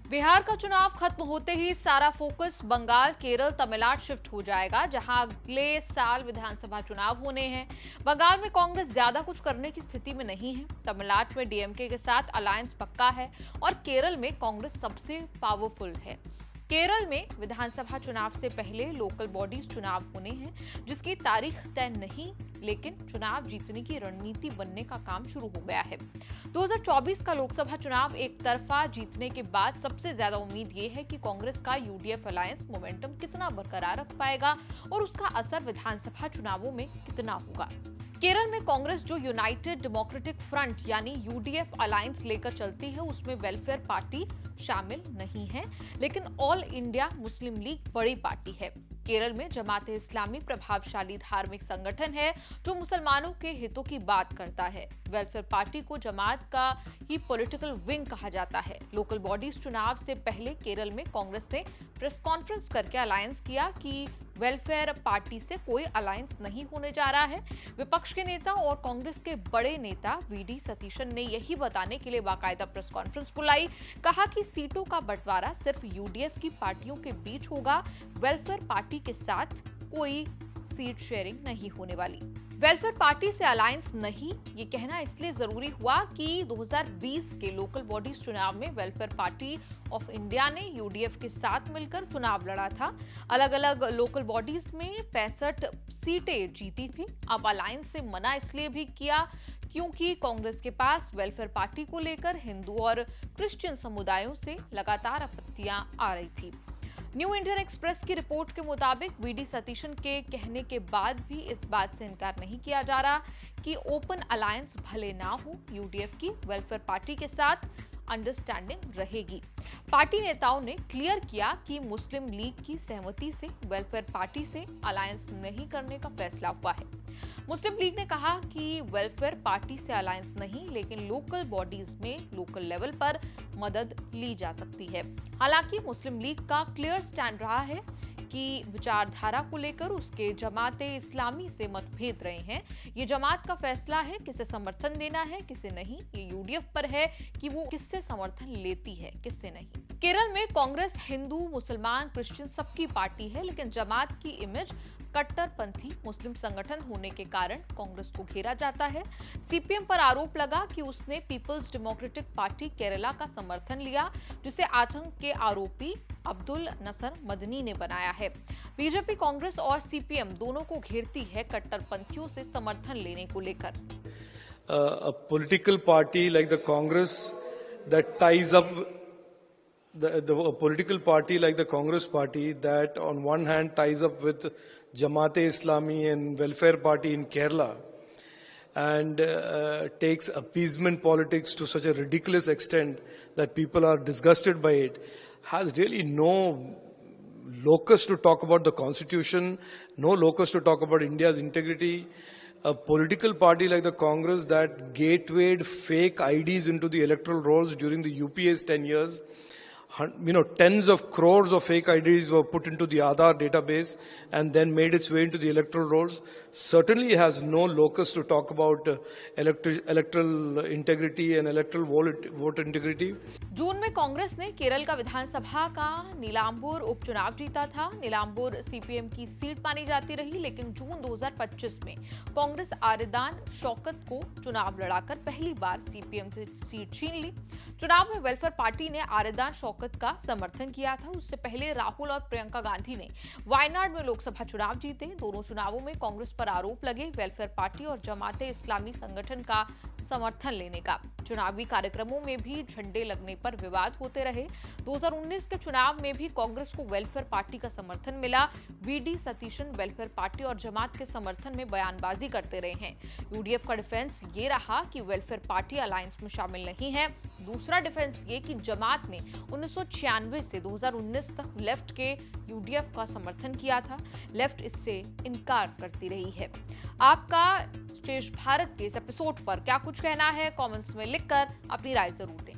बिहार का चुनाव खत्म होते ही सारा फोकस बंगाल, केरल, तमिलनाडु शिफ्ट हो जाएगा, जहां अगले साल विधानसभा चुनाव होने हैं। बंगाल में कांग्रेस ज्यादा कुछ करने की स्थिति में नहीं है। तमिलनाडु में डीएमके के साथ अलायंस पक्का है और केरल में कांग्रेस सबसे पावरफुल है। केरल में विधानसभा चुनाव से पहले लोकल बॉडीज चुनाव होने हैं, जिसकी तारीख तय नहीं, लेकिन चुनाव जीतने की रणनीति बनने का काम शुरू हो गया है। 2024 का लोकसभा चुनाव एक तरफा जीतने के बाद सबसे ज्यादा उम्मीद ये है कि कांग्रेस का यूडीएफ अलायंस मोमेंटम कितना बरकरार रख पाएगा और उसका असर विधानसभा चुनावों में कितना होगा। केरल में कांग्रेस जो यूनाइटेड डेमोक्रेटिक फ्रंट यानी यूडीएफ अलायंस लेकर चलती है, उसमें वेलफेयर पार्टी शामिल नहीं है, लेकिन ऑल इंडिया मुस्लिम लीग बड़ी पार्टी है। केरल में जमात इस्लामी प्रभावशाली धार्मिक संगठन है जो मुसलमानों के हितों की बात करता है। वेलफेयर पार्टी को जमात का ही पॉलिटिकल विंग कहा जाता है। लोकल बॉडीज चुनाव से पहले केरल में कांग्रेस ने प्रेस कॉन्फ्रेंस करके अलायंस किया कि वेलफेयर पार्टी से कोई अलायंस नहीं होने जा रहा है। विपक्ष के नेता और कांग्रेस के बड़े नेता वीडी सतीशन ने यही बताने के लिए बाकायदा प्रेस कॉन्फ्रेंस बुलाई। कहा कि सीटों का बंटवारा सिर्फ यूडीएफ की पार्टियों के बीच होगा, वेलफेयर पार्टी के साथ कोई सीट शेयरिंग नहीं होने वाली। वेलफेयर पार्टी से अलायंस नहीं, ये कहना इसलिए जरूरी हुआ कि 2020 के लोकल बॉडीज चुनाव में वेलफेयर पार्टी ऑफ इंडिया ने यूडीएफ के साथ मिलकर चुनाव लड़ा था। अलग अलग लोकल बॉडीज में 65 सीटें जीती थी। अब अलायंस से मना इसलिए भी किया क्योंकि कांग्रेस के पास वेलफेयर पार्टी को लेकर हिंदू और क्रिश्चियन समुदायों से लगातार आपत्तियां आ रही थी। न्यू इंडियन एक्सप्रेस की रिपोर्ट के मुताबिक वीडी सतीशन के कहने के बाद भी इस बात से इनकार नहीं किया जा रहा कि ओपन अलायंस भले ना हो, यूडीएफ की वेलफेयर पार्टी के साथ अंडरस्टैंडिंग रहेगी। पार्टी नेताओं ने क्लियर किया कि मुस्लिम लीग की सहमति से वेलफेयर पार्टी से अलायंस नहीं करने का फैसला हुआ है। मुस्लिम लीग ने कहा कि वेलफेयर पार्टी से अलायंस नहीं, लेकिन लोकल बॉडीज में लोकल लेवल पर मदद ली जा सकती है। हालांकि मुस्लिम लीग का क्लियर स्टैंड रहा है कि विचारधारा को लेकर उसके जमाते इस्लामी से मतभेद रहे हैं। ये जमात का फैसला है किसे समर्थन देना है, किसे नहीं। ये यूडीएफ पर है कि वो किससे समर्थन लेती है, किससे नहीं। केरल में कांग्रेस हिंदू, मुसलमान, क्रिश्चियन सबकी पार्टी है, लेकिन जमात की इमेज कट्टरपंथी मुस्लिम संगठन होने के कारण कांग्रेस को घेरा जाता है। सीपीएम पर आरोप लगा कि उसने पीपल्स डेमोक्रेटिक पार्टी केरला का समर्थन लिया, जिसे आतंक के आरोपी अब्दुल नसर मदनी ने बनाया है। बीजेपी, कांग्रेस और सीपीएम दोनों को घेरती है कट्टरपंथियों से समर्थन लेने को लेकर। A political party like the Congress that ties up a political party like the Congress party that on one hand ties up with Jamaat-e-Islami and Welfare Party in Kerala and takes appeasement politics to such a ridiculous extent that people are disgusted by it, has really no locus to talk about the Constitution, no locus to talk about India's integrity. A political party like the Congress that gatewayed fake IDs into the electoral rolls during the UPA's 10 years. Tens of crores of fake IDs were put into the Aadhaar database and then made its way into the electoral rolls. Certainly has no locus to talk about electoral integrity and electoral vote integrity. जून में कांग्रेस ने केरल का विधानसभा का नीलांबूर उपचुनाव जीता था। Nilambur CPM की seat मानी जाती रही, लेकिन जून 2025 में कांग्रेस आरिदान शौकत को चुनाव लड़ाकर पहली बार सीपीएम से सीट छीन ली। चुनाव में वेलफेयर पार्टी ने आरिदान शौकत का समर्थन किया था। उससे पहले राहुल और प्रियंका गांधी ने वायनाड में लोकसभा चुनाव जीते। दोनों चुनावों में कांग्रेस पर आरोप लगे वेलफेयर पार्टी और जमाते इस्लामी संगठन का समर्थन लेने का। चुनावी कार्यक्रमों में भी झंडे लगने पर विवाद होते रहे। 2019 के चुनाव में भी कांग्रेस को वेलफेयर पार्टी का समर्थन मिला। वीडी सतीशन वेलफेयर पार्टी और जमात के समर्थन में बयानबाजी करते रहे हैं। यूडीएफ का डिफेंस ये रहा कि वेलफेयर पार्टी अलायंस में शामिल नहीं है। दूसरा डिफेंस ये कि जमात ने 1996 से 2019 तक लेफ्ट के यूडीएफ का समर्थन किया था। लेफ्ट इससे इनकार करती रही है। आपका शेष भारत के इस एपिसोड पर क्या कुछ कहना है, कमेंट्स में लिखकर अपनी राय जरूर दें।